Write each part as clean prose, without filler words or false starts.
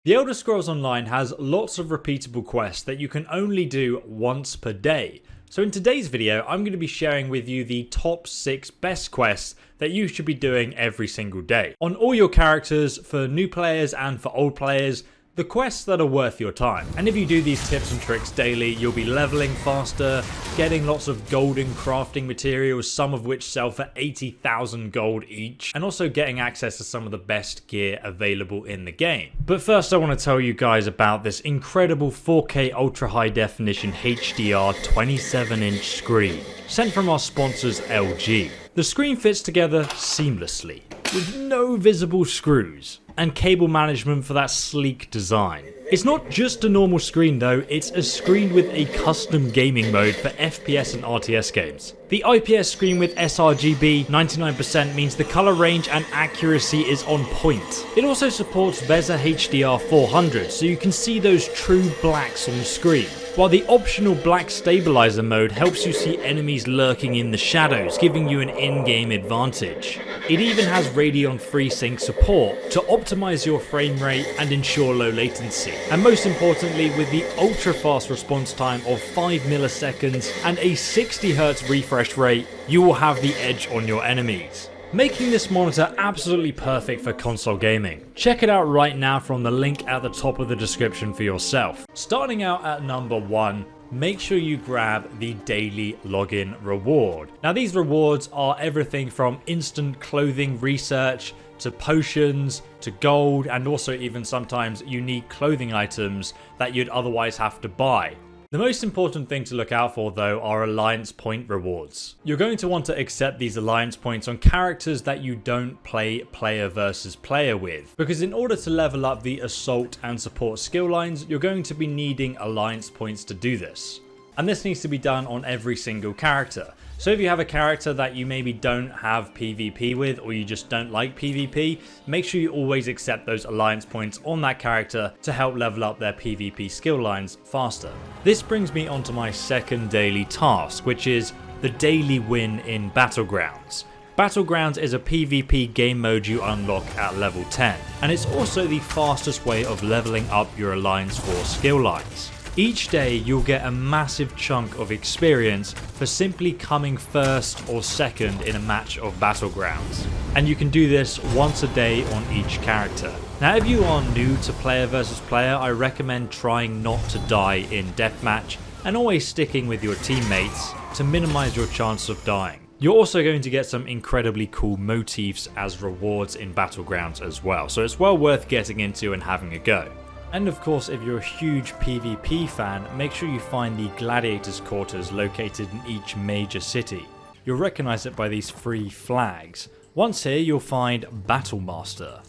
The Elder Scrolls Online has lots of repeatable quests that you can only do once per day. So in today's video, I'm going to be sharing with you the top 6 best quests that you should be doing every single day. On all your characters, for new players and for old players, the quests that are worth your time. And if you do these tips and tricks daily, you'll be leveling faster, getting lots of golden crafting materials, some of which sell for 80,000 gold each, and also getting access to some of the best gear available in the game. But first I want to tell you guys about this incredible 4K ultra high definition HDR 27-inch screen, sent from our sponsors LG. The screen fits together seamlessly, with no visible screws, and cable management for that sleek design. It's not just a normal screen though, it's a screen with a custom gaming mode for FPS and RTS games. The IPS screen with sRGB 99% means the color range and accuracy is on point. It also supports VESA HDR 400, so you can see those true blacks on the screen, while the optional black stabilizer mode helps you see enemies lurking in the shadows, giving you an in-game advantage. It even has Radeon FreeSync support to optimize your frame rate and ensure low latency. And most importantly, with the ultra fast response time of 5 milliseconds and a 60Hz refresh rate, you will have the edge on your enemies, making this monitor absolutely perfect for console gaming. Check it out right now from the link at the top of the description for yourself. Starting out at number 1, make sure you grab the daily login reward. Now these rewards are everything from instant clothing research to potions to gold, and also even sometimes unique clothing items that you'd otherwise have to buy. The most important thing to look out for though are alliance point rewards. You're going to want to accept these alliance points on characters that you don't play player versus player with, because in order to level up the assault and support skill lines, you're going to be needing alliance points to do this. And this needs to be done on every single character. So if you have a character that you maybe don't have PvP with, or you just don't like PvP, make sure you always accept those alliance points on that character to help level up their PvP skill lines faster. This brings me on to my second daily task, which is the daily win in Battlegrounds. Battlegrounds is a PvP game mode you unlock at level 10, and it's also the fastest way of leveling up your Alliance Force skill lines. Each day you'll get a massive chunk of experience for simply coming first or second in a match of Battlegrounds, and you can do this once a day on each character. Now if you are new to player versus player, I recommend trying not to die in deathmatch and always sticking with your teammates to minimize your chance of dying. You're also going to get some incredibly cool motifs as rewards in Battlegrounds as well, so it's well worth getting into and having a go. And of course, if you're a huge PvP fan, make sure you find the Gladiators' Quarters located in each major city. You'll recognize it by these 3 flags. Once here, you'll find Battlemaster.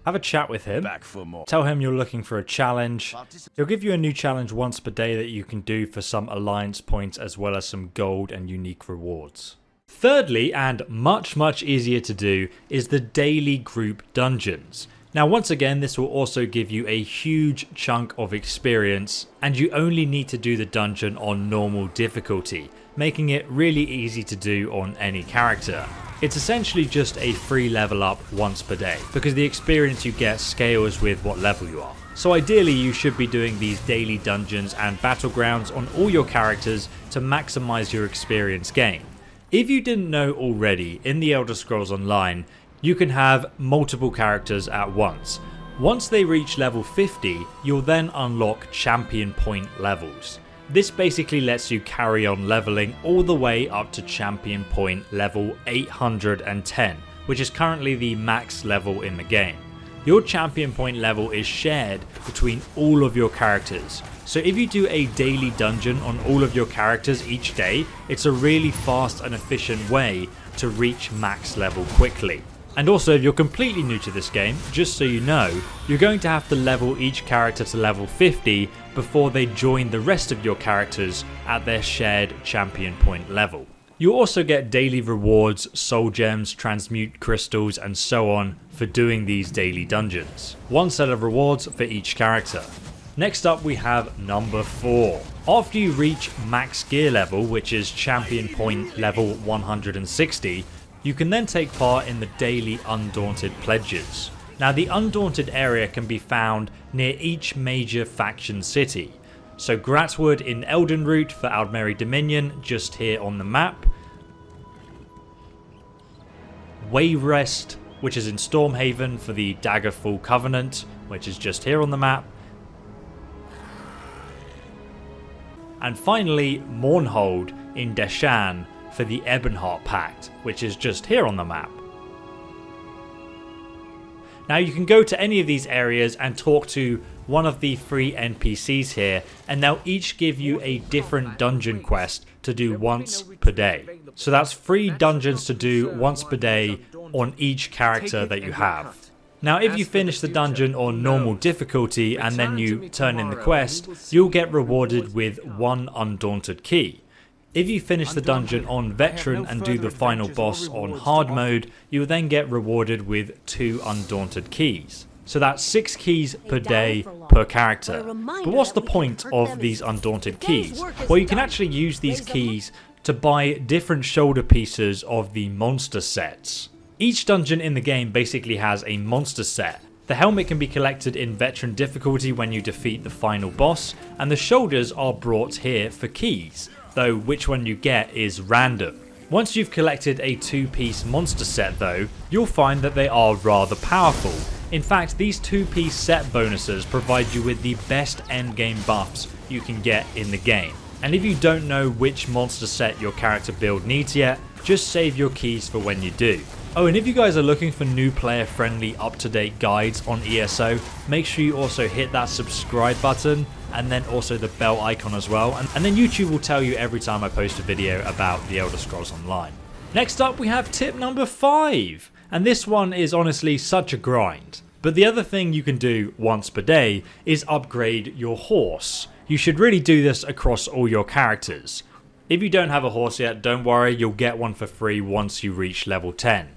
Have a chat with him, tell him you're looking for a challenge. He'll give you a new challenge once per day that you can do for some alliance points as well as some gold and unique rewards. Thirdly, and much easier to do, is the daily group dungeons. Now once again, this will also give you a huge chunk of experience, and you only need to do the dungeon on normal difficulty, making it really easy to do on any character. It's essentially just a free level up once per day, because the experience you get scales with what level you are. So ideally you should be doing these daily dungeons and battlegrounds on all your characters to maximize your experience gain. If you didn't know already, in the Elder Scrolls Online, you can have multiple characters at once. Once they reach level 50, you'll then unlock champion point levels. This basically lets you carry on leveling all the way up to champion point level 810, which is currently the max level in the game. Your champion point level is shared between all of your characters. So if you do a daily dungeon on all of your characters each day, it's a really fast and efficient way to reach max level quickly. And also, if you're completely new to this game, just so you know, you're going to have to level each character to level 50 before they join the rest of your characters at their shared champion point level. You also get daily rewards, soul gems, transmute crystals, and so on for doing these daily dungeons. One set of rewards for each character. Next up we have number 4. After you reach max gear level, which is champion point level 160, you can then take part in the daily Undaunted pledges. Now the Undaunted area can be found near each major faction city. So Gratwood in Eldenroot for Aldmeri Dominion, just here on the map. Wayrest, which is in Stormhaven for the Daggerfall Covenant, which is just here on the map. And finally Mournhold in Deshan for the Ebonheart Pact, which is just here on the map. Now you can go to any of these areas and talk to one of the 3 NPCs here, and they'll each give you a different dungeon quest to do once per day. So that's 3 dungeons to do once per day on each character that you have. Now if you finish the dungeon on normal difficulty and then you turn in the quest, you'll get rewarded with 1 Undaunted Key. If you finish the dungeon on veteran and do the final boss on hard mode, you will then get rewarded with 2 Undaunted Keys. So that's 6 keys per day per character. But what's the point of these Undaunted Keys? Well, you can actually use these keys to buy different shoulder pieces of the monster sets. Each dungeon in the game basically has a monster set. The helmet can be collected in veteran difficulty when you defeat the final boss, and the shoulders are brought here for keys, though which one you get is random. Once you've collected a 2-piece monster set though, you'll find that they are rather powerful. In fact, these 2-piece set bonuses provide you with the best endgame buffs you can get in the game. And if you don't know which monster set your character build needs yet, just save your keys for when you do. Oh, and if you guys are looking for new player friendly up-to-date guides on ESO, make sure you also hit that subscribe button and then also the bell icon as well, and then YouTube will tell you every time I post a video about the Elder Scrolls Online. Next up we have tip number 5, and this one is honestly such a grind. But the other thing you can do once per day is upgrade your horse. You should really do this across all your characters. If you don't have a horse yet, don't worry, you'll get one for free once you reach level 10.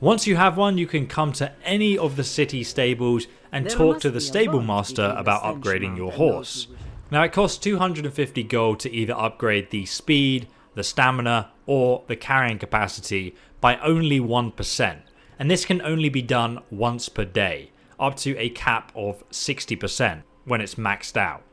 Once you have one, you can come to any of the city stables and talk to the stable master about upgrading your horse. Now it costs 250 gold to either upgrade the speed, the stamina, or the carrying capacity by only 1%. And this can only be done once per day, up to a cap of 60% when it's maxed out.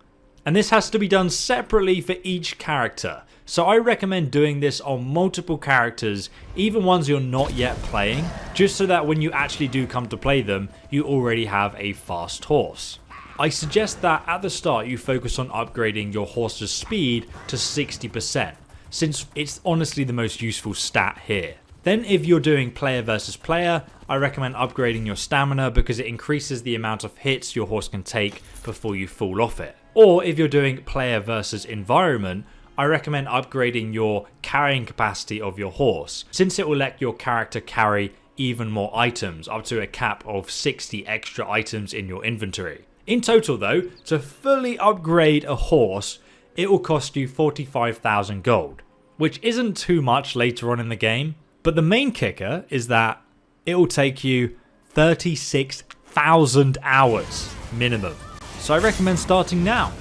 And this has to be done separately for each character. So I recommend doing this on multiple characters, even ones you're not yet playing, just so that when you actually do come to play them, you already have a fast horse. I suggest that at the start you focus on upgrading your horse's speed to 60%, since it's honestly the most useful stat here. Then if you're doing player versus player, I recommend upgrading your stamina because it increases the amount of hits your horse can take before you fall off it. Or if you're doing player versus environment, I recommend upgrading your carrying capacity of your horse, since it will let your character carry even more items, up to a cap of 60 extra items in your inventory. In total though, to fully upgrade a horse, it will cost you 45,000 gold, which isn't too much later on in the game. But the main kicker is that it will take you 36,000 hours minimum. So I recommend starting now.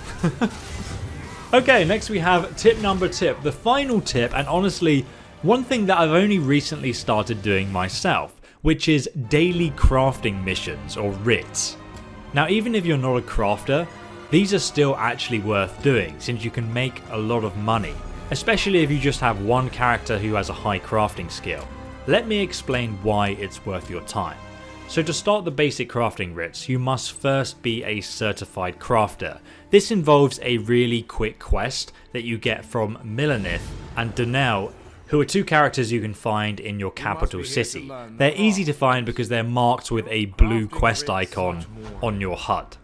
Okay, next we have tip number 2, the final tip, and honestly, one thing that I've only recently started doing myself, which is daily crafting missions or writs. Now, even if you're not a crafter, these are still actually worth doing since you can make a lot of money, especially if you just have one character who has a high crafting skill. Let me explain why it's worth your time. So to start the basic crafting writs, you must first be a certified crafter. This involves a really quick quest that you get from Milanith and Donnell, who are 2 characters you can find in your capital city. They're easy to find because they're marked with a blue quest icon on your HUD.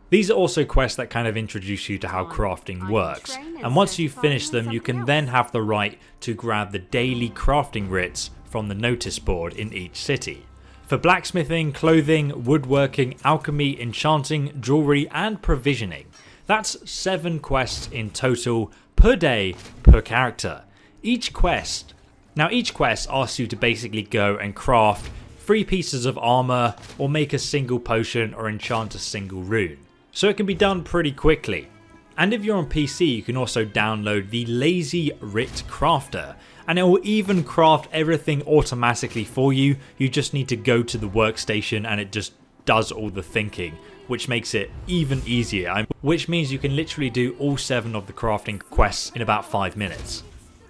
These are also quests that kind of introduce you to how crafting works, and once you finish them you can then have the right to grab the daily crafting writs from the notice board in each city. For blacksmithing, clothing, woodworking, alchemy, enchanting, jewelry and provisioning. That's 7 quests in total per day per character. Each quest asks you to basically go and craft 3 pieces of armor or make a single potion or enchant a single rune. So it can be done pretty quickly. And if you're on PC, you can also download the Lazy Writ Crafter, and it will even craft everything automatically for you. You just need to go to the workstation and it just does all the thinking, which makes it even easier, which means you can literally do all 7 of the crafting quests in about 5 minutes.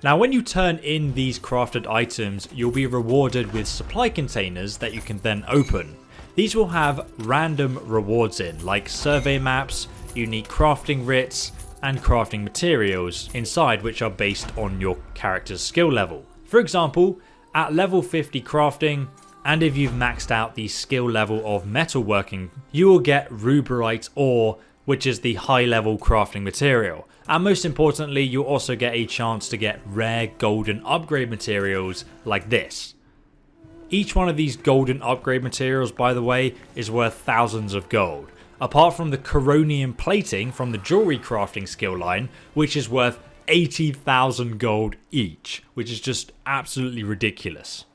Now when you turn in these crafted items, you'll be rewarded with supply containers that you can then open. These will have random rewards in, like survey maps, unique crafting writs, and crafting materials inside, which are based on your character's skill level. For example, at level 50 crafting, and if you've maxed out the skill level of metalworking, you will get ruberite ore, which is the high level crafting material. And most importantly, you'll also get a chance to get rare golden upgrade materials like this. Each one of these golden upgrade materials, by the way, is worth thousands of gold. Apart from the coronium plating from the jewelry crafting skill line, which is worth 80,000 gold each, which is just absolutely ridiculous.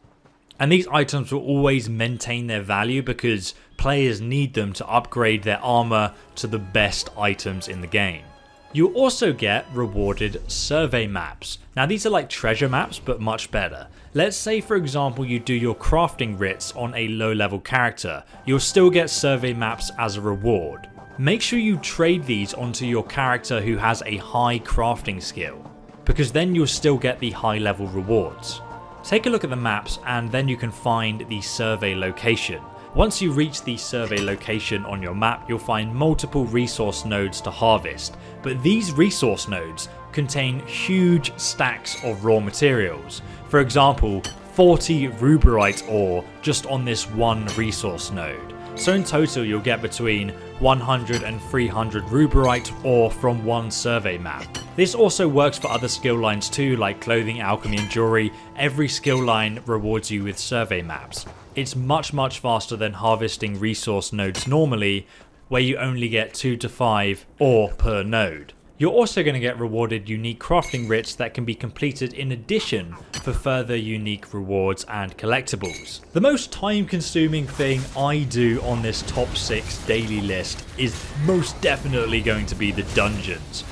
And these items will always maintain their value because players need them to upgrade their armor to the best items in the game. You'll also get rewarded survey maps. Now these are like treasure maps but much better. Let's say for example you do your crafting writs on a low level character. You'll still get survey maps as a reward. Make sure you trade these onto your character who has a high crafting skill, because then you'll still get the high level rewards. Take a look at the maps and then you can find the survey location. Once you reach the survey location on your map, you'll find multiple resource nodes to harvest, but these resource nodes contain huge stacks of raw materials. For example, 40 ruberite ore just on this one resource node. So in total you'll get between 100 and 300 ruberite ore from one survey map. This also works for other skill lines too, like clothing, alchemy and jewelry. Every skill line rewards you with survey maps. It's much faster than harvesting resource nodes normally, where you only get 2 to 5 ore per node. You're also going to get rewarded unique crafting writs that can be completed in addition for further unique rewards and collectibles. The most time consuming thing I do on this top 6 daily list is most definitely going to be the dungeons.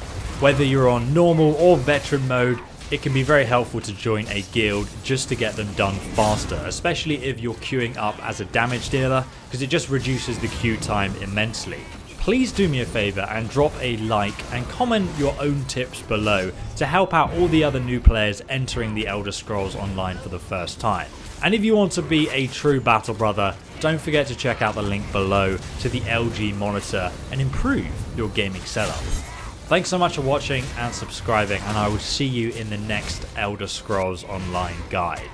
Whether you're on normal or veteran mode, it can be very helpful to join a guild just to get them done faster, especially if you're queuing up as a damage dealer, because it just reduces the queue time immensely. Please do me a favour and drop a like and comment your own tips below to help out all the other new players entering the Elder Scrolls Online for the first time. And if you want to be a true battle brother, don't forget to check out the link below to the LG monitor and improve your gaming setup. Thanks so much for watching and subscribing, and I will see you in the next Elder Scrolls Online guide.